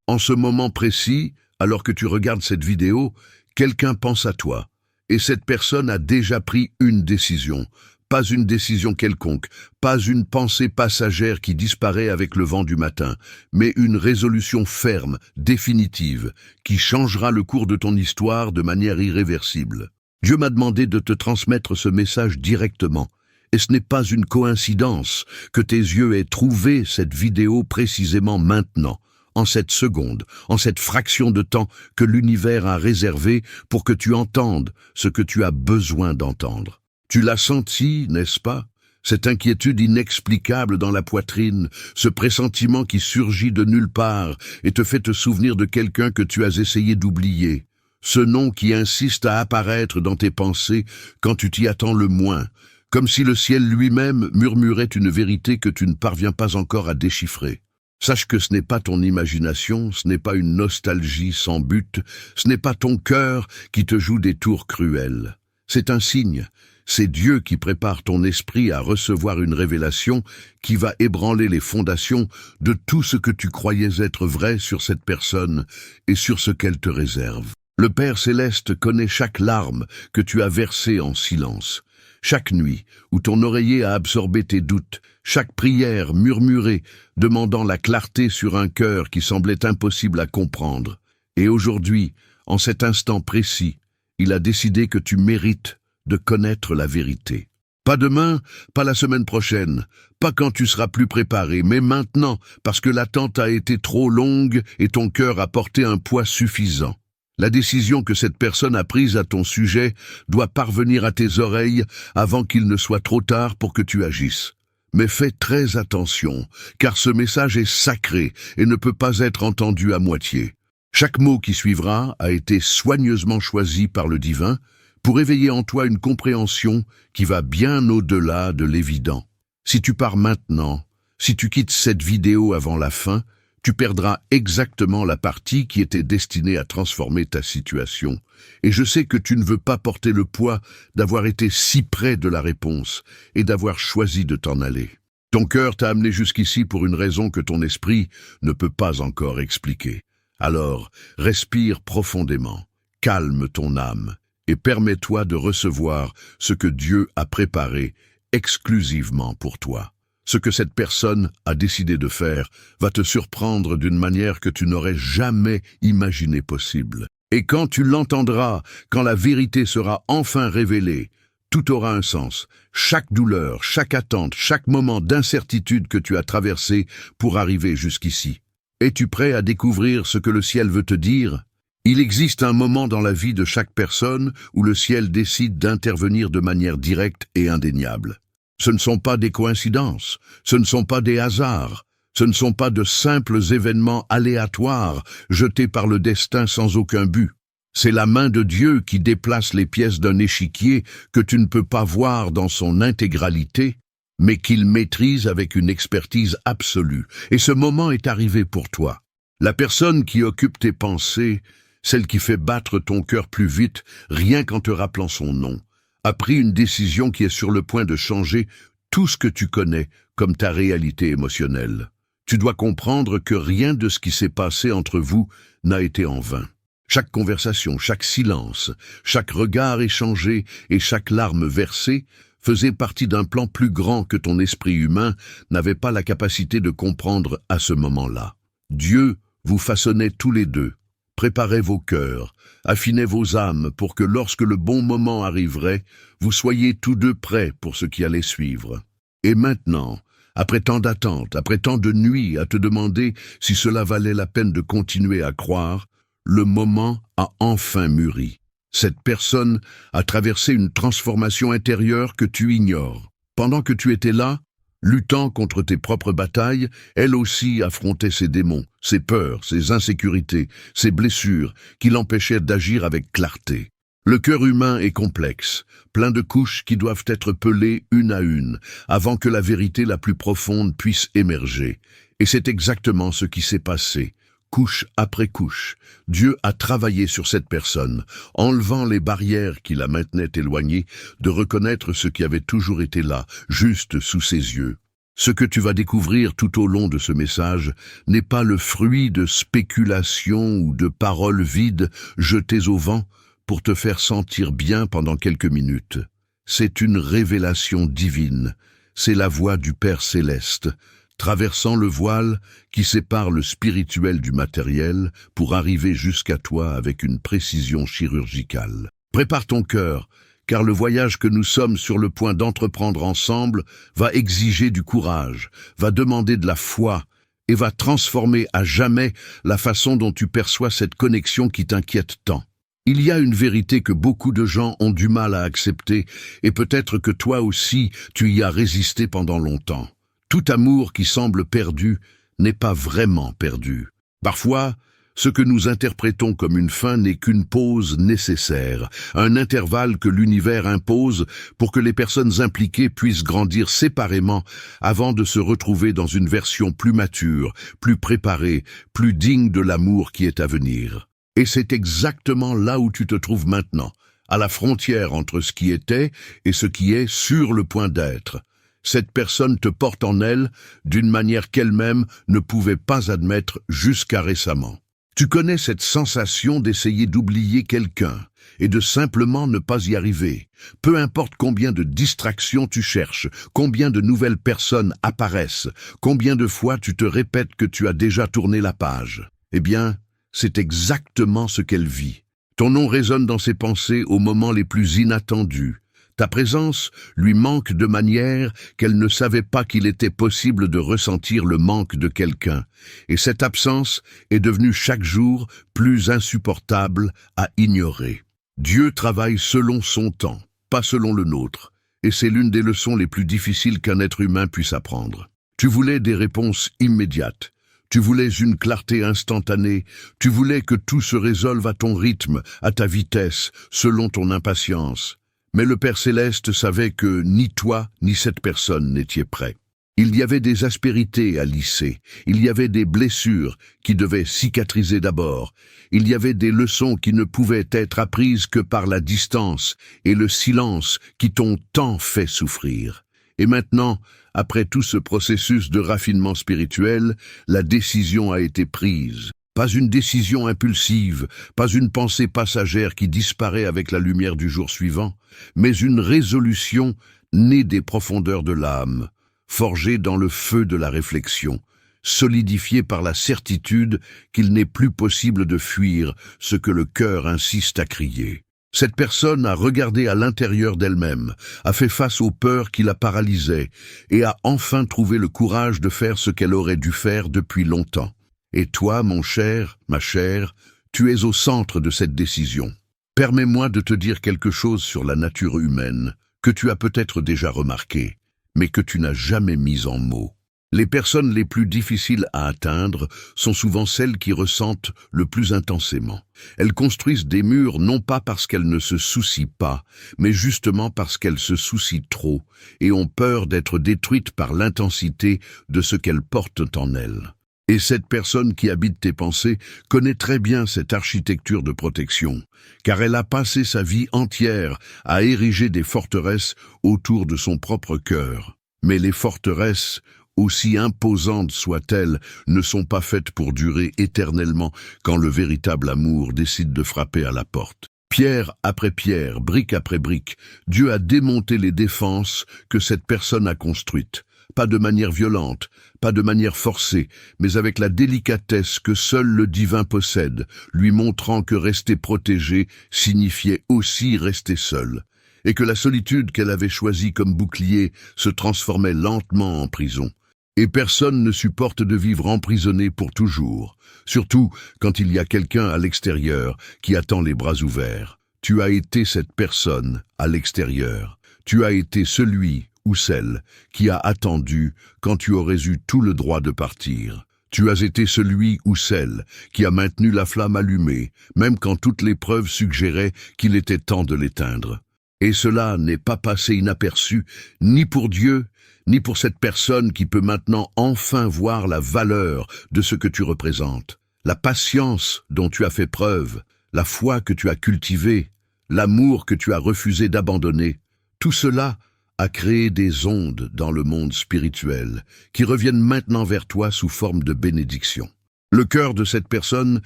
En ce moment précis, alors que tu regardes cette vidéo, quelqu'un pense à toi. Et cette personne a déjà pris une décision. Pas une décision quelconque, pas une pensée passagère qui disparaît avec le vent du matin, mais une résolution ferme, définitive, qui changera le cours de ton histoire de manière irréversible. Dieu m'a demandé de te transmettre ce message directement. Et ce n'est pas une coïncidence que tes yeux aient trouvé cette vidéo précisément maintenant, en cette seconde, en cette fraction de temps que l'univers a réservé pour que tu entendes ce que tu as besoin d'entendre. Tu l'as senti, n'est-ce pas? Cette inquiétude inexplicable dans la poitrine, ce pressentiment qui surgit de nulle part et te fait te souvenir de quelqu'un que tu as essayé d'oublier. Ce nom qui insiste à apparaître dans tes pensées quand tu t'y attends le moins, comme si le ciel lui-même murmurait une vérité que tu ne parviens pas encore à déchiffrer. Sache que ce n'est pas ton imagination, ce n'est pas une nostalgie sans but, ce n'est pas ton cœur qui te joue des tours cruels. C'est un signe. C'est Dieu qui prépare ton esprit à recevoir une révélation qui va ébranler les fondations de tout ce que tu croyais être vrai sur cette personne et sur ce qu'elle te réserve. Le Père Céleste connaît chaque larme que tu as versée en silence, chaque nuit où ton oreiller a absorbé tes doutes, chaque prière murmurée demandant la clarté sur un cœur qui semblait impossible à comprendre. Et aujourd'hui, en cet instant précis, il a décidé que tu mérites de connaître la vérité. Pas demain, pas la semaine prochaine, pas quand tu seras plus préparé, mais maintenant, parce que l'attente a été trop longue et ton cœur a porté un poids suffisant. La décision que cette personne a prise à ton sujet doit parvenir à tes oreilles avant qu'il ne soit trop tard pour que tu agisses. Mais fais très attention, car ce message est sacré et ne peut pas être entendu à moitié. Chaque mot qui suivra a été soigneusement choisi par le divin pour éveiller en toi une compréhension qui va bien au-delà de l'évident. Si tu pars maintenant, si tu quittes cette vidéo avant la fin, tu perdras exactement la partie qui était destinée à transformer ta situation. Et je sais que tu ne veux pas porter le poids d'avoir été si près de la réponse et d'avoir choisi de t'en aller. Ton cœur t'a amené jusqu'ici pour une raison que ton esprit ne peut pas encore expliquer. Alors, respire profondément, calme ton âme et permets-toi de recevoir ce que Dieu a préparé exclusivement pour toi. Ce que cette personne a décidé de faire va te surprendre d'une manière que tu n'aurais jamais imaginé possible. Et quand tu l'entendras, quand la vérité sera enfin révélée, tout aura un sens. Chaque douleur, chaque attente, chaque moment d'incertitude que tu as traversé pour arriver jusqu'ici. Es-tu prêt à découvrir ce que le ciel veut te dire? Il existe un moment dans la vie de chaque personne où le ciel décide d'intervenir de manière directe et indéniable. Ce ne sont pas des coïncidences, ce ne sont pas des hasards, ce ne sont pas de simples événements aléatoires jetés par le destin sans aucun but. C'est la main de Dieu qui déplace les pièces d'un échiquier que tu ne peux pas voir dans son intégralité, mais qu'il maîtrise avec une expertise absolue. Et ce moment est arrivé pour toi. La personne qui occupe tes pensées, celle qui fait battre ton cœur plus vite, rien qu'en te rappelant son nom, a pris une décision qui est sur le point de changer tout ce que tu connais comme ta réalité émotionnelle. Tu dois comprendre que rien de ce qui s'est passé entre vous n'a été en vain. Chaque conversation, chaque silence, chaque regard échangé et chaque larme versée faisait partie d'un plan plus grand que ton esprit humain n'avait pas la capacité de comprendre à ce moment-là. Dieu vous façonnait tous les deux. Préparez vos cœurs, affinez vos âmes pour que lorsque le bon moment arriverait, vous soyez tous deux prêts pour ce qui allait suivre. Et maintenant, après tant d'attentes, après tant de nuits à te demander si cela valait la peine de continuer à croire, le moment a enfin mûri. Cette personne a traversé une transformation intérieure que tu ignores. Pendant que tu étais là, luttant contre tes propres batailles, elle aussi affrontait ses démons, ses peurs, ses insécurités, ses blessures qui l'empêchaient d'agir avec clarté. Le cœur humain est complexe, plein de couches qui doivent être pelées une à une, avant que la vérité la plus profonde puisse émerger. Et c'est exactement ce qui s'est passé. Couche après couche, Dieu a travaillé sur cette personne, enlevant les barrières qui la maintenaient éloignée de reconnaître ce qui avait toujours été là, juste sous ses yeux. Ce que tu vas découvrir tout au long de ce message n'est pas le fruit de spéculations ou de paroles vides jetées au vent pour te faire sentir bien pendant quelques minutes. C'est une révélation divine, c'est la voix du Père Céleste, traversant le voile qui sépare le spirituel du matériel pour arriver jusqu'à toi avec une précision chirurgicale. Prépare ton cœur, car le voyage que nous sommes sur le point d'entreprendre ensemble va exiger du courage, va demander de la foi et va transformer à jamais la façon dont tu perçois cette connexion qui t'inquiète tant. Il y a une vérité que beaucoup de gens ont du mal à accepter et peut-être que toi aussi tu y as résisté pendant longtemps. Tout amour qui semble perdu n'est pas vraiment perdu. Parfois, ce que nous interprétons comme une fin n'est qu'une pause nécessaire, un intervalle que l'univers impose pour que les personnes impliquées puissent grandir séparément avant de se retrouver dans une version plus mature, plus préparée, plus digne de l'amour qui est à venir. Et c'est exactement là où tu te trouves maintenant, à la frontière entre ce qui était et ce qui est sur le point d'être. Cette personne te porte en elle d'une manière qu'elle-même ne pouvait pas admettre jusqu'à récemment. Tu connais cette sensation d'essayer d'oublier quelqu'un et de simplement ne pas y arriver. Peu importe combien de distractions tu cherches, combien de nouvelles personnes apparaissent, combien de fois tu te répètes que tu as déjà tourné la page. Eh bien, c'est exactement ce qu'elle vit. Ton nom résonne dans ses pensées aux moments les plus inattendus. Ta présence lui manque de manière qu'elle ne savait pas qu'il était possible de ressentir le manque de quelqu'un, et cette absence est devenue chaque jour plus insupportable à ignorer. Dieu travaille selon son temps, pas selon le nôtre, et c'est l'une des leçons les plus difficiles qu'un être humain puisse apprendre. Tu voulais des réponses immédiates. Tu voulais une clarté instantanée, tu voulais que tout se résolve à ton rythme, à ta vitesse, selon ton impatience. Mais le Père Céleste savait que ni toi ni cette personne n'étiez prêts. Il y avait des aspérités à lisser, il y avait des blessures qui devaient cicatriser d'abord, il y avait des leçons qui ne pouvaient être apprises que par la distance et le silence qui t'ont tant fait souffrir. Et maintenant, après tout ce processus de raffinement spirituel, la décision a été prise. Pas une décision impulsive, pas une pensée passagère qui disparaît avec la lumière du jour suivant, mais une résolution née des profondeurs de l'âme, forgée dans le feu de la réflexion, solidifiée par la certitude qu'il n'est plus possible de fuir ce que le cœur insiste à crier. Cette personne a regardé à l'intérieur d'elle-même, a fait face aux peurs qui la paralysaient et a enfin trouvé le courage de faire ce qu'elle aurait dû faire depuis longtemps. Et toi, mon cher, ma chère, tu es au centre de cette décision. Permets-moi de te dire quelque chose sur la nature humaine, que tu as peut-être déjà remarqué, mais que tu n'as jamais mis en mots. Les personnes les plus difficiles à atteindre sont souvent celles qui ressentent le plus intensément. Elles construisent des murs non pas parce qu'elles ne se soucient pas, mais justement parce qu'elles se soucient trop et ont peur d'être détruites par l'intensité de ce qu'elles portent en elles. Et cette personne qui habite tes pensées connaît très bien cette architecture de protection, car elle a passé sa vie entière à ériger des forteresses autour de son propre cœur. Mais les forteresses, aussi imposantes soient-elles, ne sont pas faites pour durer éternellement quand le véritable amour décide de frapper à la porte. Pierre après pierre, brique après brique, Dieu a démonté les défenses que cette personne a construites. Pas de manière violente, pas de manière forcée, mais avec la délicatesse que seul le divin possède, lui montrant que rester protégé signifiait aussi rester seul, et que la solitude qu'elle avait choisie comme bouclier se transformait lentement en prison. Et personne ne supporte de vivre emprisonné pour toujours, surtout quand il y a quelqu'un à l'extérieur qui attend les bras ouverts. Tu as été cette personne à l'extérieur, tu as été celui ou celle qui a attendu quand tu aurais eu tout le droit de partir. Tu as été celui ou celle qui a maintenu la flamme allumée, même quand toutes les preuves suggéraient qu'il était temps de l'éteindre. Et cela n'est pas passé inaperçu, ni pour Dieu, ni pour cette personne qui peut maintenant enfin voir la valeur de ce que tu représentes, la patience dont tu as fait preuve, la foi que tu as cultivée, l'amour que tu as refusé d'abandonner. Tout cela a créé des ondes dans le monde spirituel qui reviennent maintenant vers toi sous forme de bénédiction. Le cœur de cette personne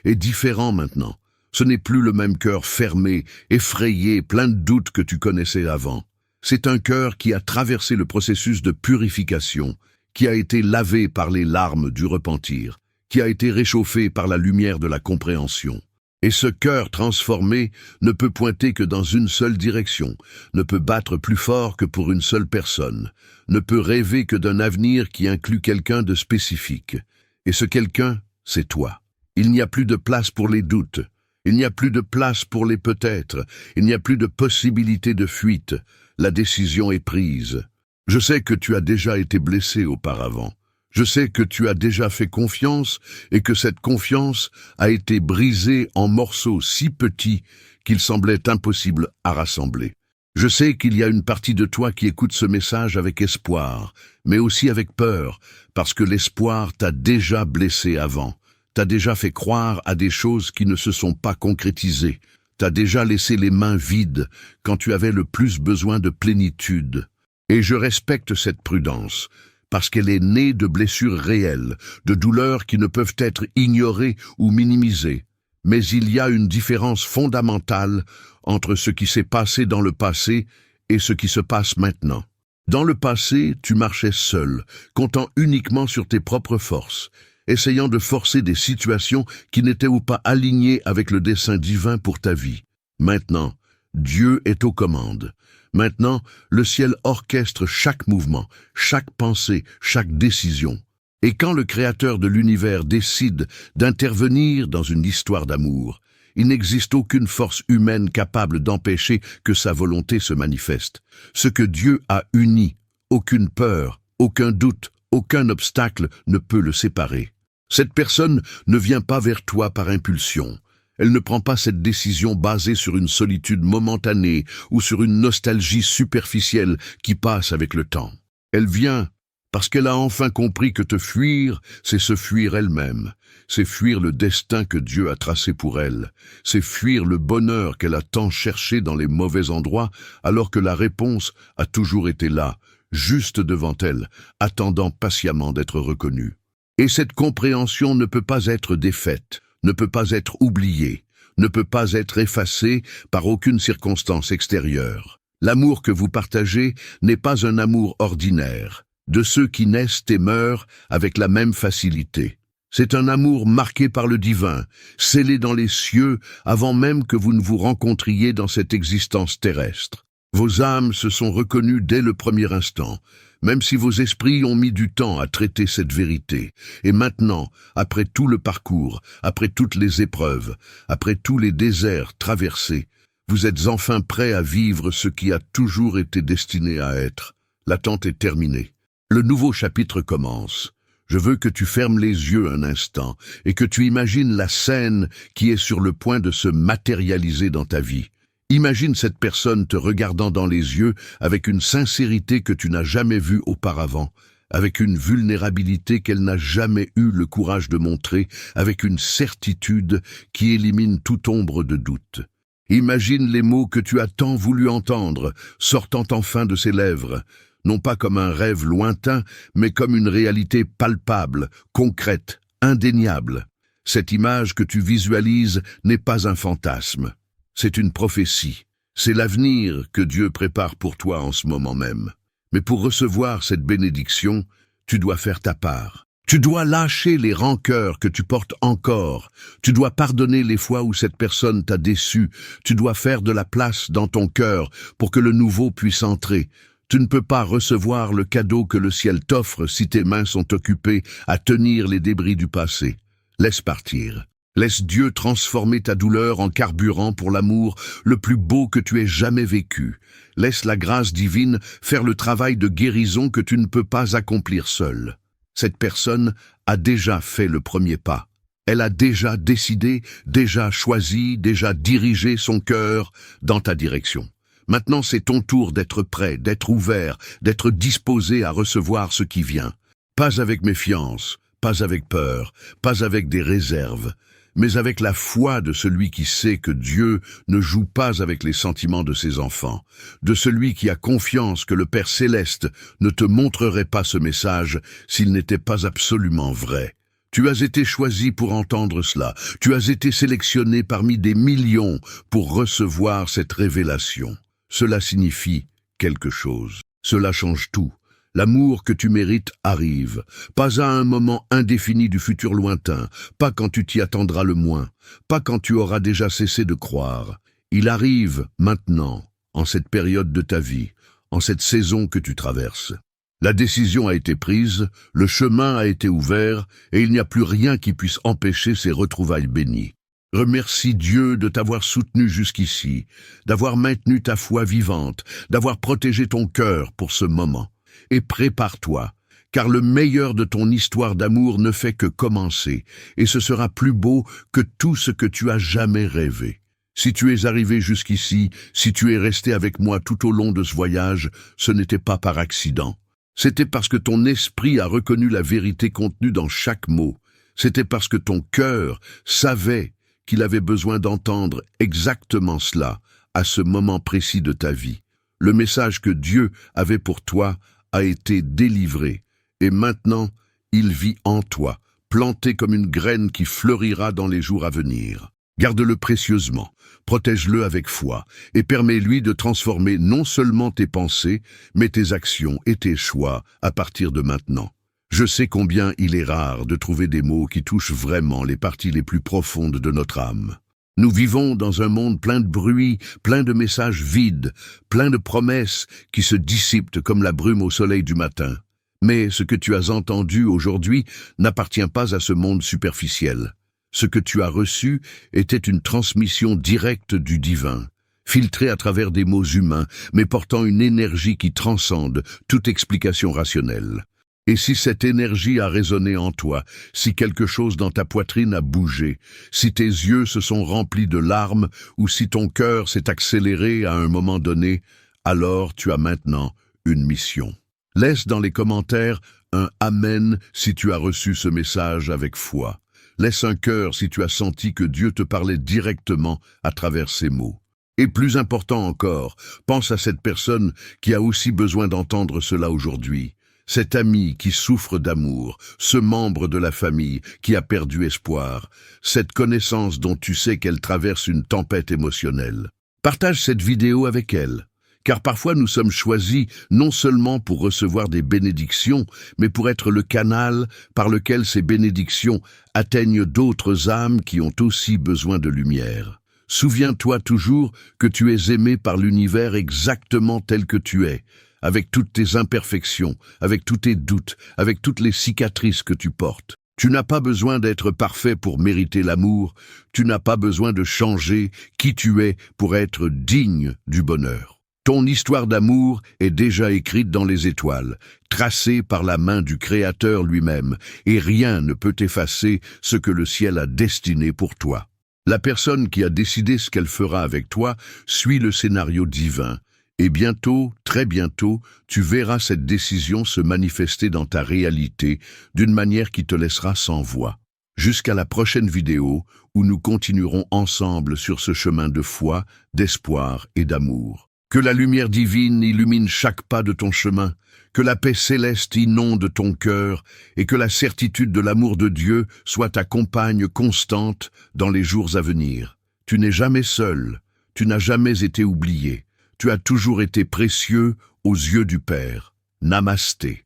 est différent maintenant. Ce n'est plus le même cœur fermé, effrayé, plein de doutes que tu connaissais avant. C'est un cœur qui a traversé le processus de purification, qui a été lavé par les larmes du repentir, qui a été réchauffé par la lumière de la compréhension. Et ce cœur transformé ne peut pointer que dans une seule direction, ne peut battre plus fort que pour une seule personne, ne peut rêver que d'un avenir qui inclut quelqu'un de spécifique. Et ce quelqu'un, c'est toi. Il n'y a plus de place pour les doutes, il n'y a plus de place pour les peut-être, il n'y a plus de possibilité de fuite. La décision est prise. Je sais que tu as déjà été blessé auparavant. Je sais que tu as déjà fait confiance et que cette confiance a été brisée en morceaux si petits qu'il semblait impossible à rassembler. Je sais qu'il y a une partie de toi qui écoute ce message avec espoir, mais aussi avec peur, parce que l'espoir t'a déjà blessé avant, t'a déjà fait croire à des choses qui ne se sont pas concrétisées, t'a déjà laissé les mains vides quand tu avais le plus besoin de plénitude. Et je respecte cette prudence, parce qu'elle est née de blessures réelles, de douleurs qui ne peuvent être ignorées ou minimisées. Mais il y a une différence fondamentale entre ce qui s'est passé dans le passé et ce qui se passe maintenant. Dans le passé, tu marchais seul, comptant uniquement sur tes propres forces, essayant de forcer des situations qui n'étaient ou pas alignées avec le dessein divin pour ta vie. Maintenant, Dieu est aux commandes. Maintenant, le ciel orchestre chaque mouvement, chaque pensée, chaque décision. Et quand le Créateur de l'univers décide d'intervenir dans une histoire d'amour, il n'existe aucune force humaine capable d'empêcher que sa volonté se manifeste. Ce que Dieu a uni, aucune peur, aucun doute, aucun obstacle ne peut le séparer. Cette personne ne vient pas vers toi par impulsion. Elle ne prend pas cette décision basée sur une solitude momentanée ou sur une nostalgie superficielle qui passe avec le temps. Elle vient parce qu'elle a enfin compris que te fuir, c'est se fuir elle-même. C'est fuir le destin que Dieu a tracé pour elle. C'est fuir le bonheur qu'elle a tant cherché dans les mauvais endroits alors que la réponse a toujours été là, juste devant elle, attendant patiemment d'être reconnue. Et cette compréhension ne peut pas être défaite, ne peut pas être oubliée, ne peut pas être effacée par aucune circonstance extérieure. L'amour que vous partagez n'est pas un amour ordinaire, de ceux qui naissent et meurent avec la même facilité. C'est un amour marqué par le divin, scellé dans les cieux avant même que vous ne vous rencontriez dans cette existence terrestre. Vos âmes se sont reconnues dès le premier instant, même si vos esprits ont mis du temps à traiter cette vérité. Et maintenant, après tout le parcours, après toutes les épreuves, après tous les déserts traversés, vous êtes enfin prêts à vivre ce qui a toujours été destiné à être. L'attente est terminée. Le nouveau chapitre commence. Je veux que tu fermes les yeux un instant et que tu imagines la scène qui est sur le point de se matérialiser dans ta vie. Imagine cette personne te regardant dans les yeux avec une sincérité que tu n'as jamais vue auparavant, avec une vulnérabilité qu'elle n'a jamais eu le courage de montrer, avec une certitude qui élimine toute ombre de doute. Imagine les mots que tu as tant voulu entendre, sortant enfin de ses lèvres, non pas comme un rêve lointain, mais comme une réalité palpable, concrète, indéniable. Cette image que tu visualises n'est pas un fantasme. C'est une prophétie. C'est l'avenir que Dieu prépare pour toi en ce moment même. Mais pour recevoir cette bénédiction, tu dois faire ta part. Tu dois lâcher les rancœurs que tu portes encore. Tu dois pardonner les fois où cette personne t'a déçu. Tu dois faire de la place dans ton cœur pour que le nouveau puisse entrer. Tu ne peux pas recevoir le cadeau que le ciel t'offre si tes mains sont occupées à tenir les débris du passé. Laisse partir. Laisse Dieu transformer ta douleur en carburant pour l'amour le plus beau que tu aies jamais vécu. Laisse la grâce divine faire le travail de guérison que tu ne peux pas accomplir seul. Cette personne a déjà fait le premier pas. Elle a déjà décidé, déjà choisi, déjà dirigé son cœur dans ta direction. Maintenant, c'est ton tour d'être prêt, d'être ouvert, d'être disposé à recevoir ce qui vient. Pas avec méfiance, pas avec peur, pas avec des réserves, mais avec la foi de celui qui sait que Dieu ne joue pas avec les sentiments de ses enfants, de celui qui a confiance que le Père céleste ne te montrerait pas ce message s'il n'était pas absolument vrai. Tu as été choisi pour entendre cela, tu as été sélectionné parmi des millions pour recevoir cette révélation. Cela signifie quelque chose, cela change tout. L'amour que tu mérites arrive, pas à un moment indéfini du futur lointain, pas quand tu t'y attendras le moins, pas quand tu auras déjà cessé de croire. Il arrive maintenant, en cette période de ta vie, en cette saison que tu traverses. La décision a été prise, le chemin a été ouvert, et il n'y a plus rien qui puisse empêcher ces retrouvailles bénies. Remercie Dieu de t'avoir soutenu jusqu'ici, d'avoir maintenu ta foi vivante, d'avoir protégé ton cœur pour ce moment. Et prépare-toi, car le meilleur de ton histoire d'amour ne fait que commencer, et ce sera plus beau que tout ce que tu as jamais rêvé. Si tu es arrivé jusqu'ici, si tu es resté avec moi tout au long de ce voyage, ce n'était pas par accident. C'était parce que ton esprit a reconnu la vérité contenue dans chaque mot. C'était parce que ton cœur savait qu'il avait besoin d'entendre exactement cela à ce moment précis de ta vie. Le message que Dieu avait pour toi a été délivré, et maintenant, il vit en toi, planté comme une graine qui fleurira dans les jours à venir. Garde-le précieusement, protège-le avec foi, et permets-lui de transformer non seulement tes pensées, mais tes actions et tes choix à partir de maintenant. Je sais combien il est rare de trouver des mots qui touchent vraiment les parties les plus profondes de notre âme. Nous vivons dans un monde plein de bruit, plein de messages vides, plein de promesses qui se dissipent comme la brume au soleil du matin. Mais ce que tu as entendu aujourd'hui n'appartient pas à ce monde superficiel. Ce que tu as reçu était une transmission directe du divin, filtrée à travers des mots humains, mais portant une énergie qui transcende toute explication rationnelle. Et si cette énergie a résonné en toi, si quelque chose dans ta poitrine a bougé, si tes yeux se sont remplis de larmes ou si ton cœur s'est accéléré à un moment donné, alors tu as maintenant une mission. Laisse dans les commentaires un « Amen » si tu as reçu ce message avec foi. Laisse un cœur si tu as senti que Dieu te parlait directement à travers ces mots. Et plus important encore, pense à cette personne qui a aussi besoin d'entendre cela aujourd'hui. Cet ami qui souffre d'amour, ce membre de la famille qui a perdu espoir, cette connaissance dont tu sais qu'elle traverse une tempête émotionnelle. Partage cette vidéo avec elle, car parfois nous sommes choisis non seulement pour recevoir des bénédictions, mais pour être le canal par lequel ces bénédictions atteignent d'autres âmes qui ont aussi besoin de lumière. Souviens-toi toujours que tu es aimé par l'univers exactement tel que tu es, avec toutes tes imperfections, avec tous tes doutes, avec toutes les cicatrices que tu portes. Tu n'as pas besoin d'être parfait pour mériter l'amour, tu n'as pas besoin de changer qui tu es pour être digne du bonheur. Ton histoire d'amour est déjà écrite dans les étoiles, tracée par la main du Créateur lui-même, et rien ne peut effacer ce que le ciel a destiné pour toi. La personne qui a décidé ce qu'elle fera avec toi suit le scénario divin. Et bientôt, très bientôt, tu verras cette décision se manifester dans ta réalité d'une manière qui te laissera sans voix. Jusqu'à la prochaine vidéo où nous continuerons ensemble sur ce chemin de foi, d'espoir et d'amour. Que la lumière divine illumine chaque pas de ton chemin, que la paix céleste inonde ton cœur et que la certitude de l'amour de Dieu soit ta compagne constante dans les jours à venir. Tu n'es jamais seul, tu n'as jamais été oublié. Tu as toujours été précieux aux yeux du Père. Namasté.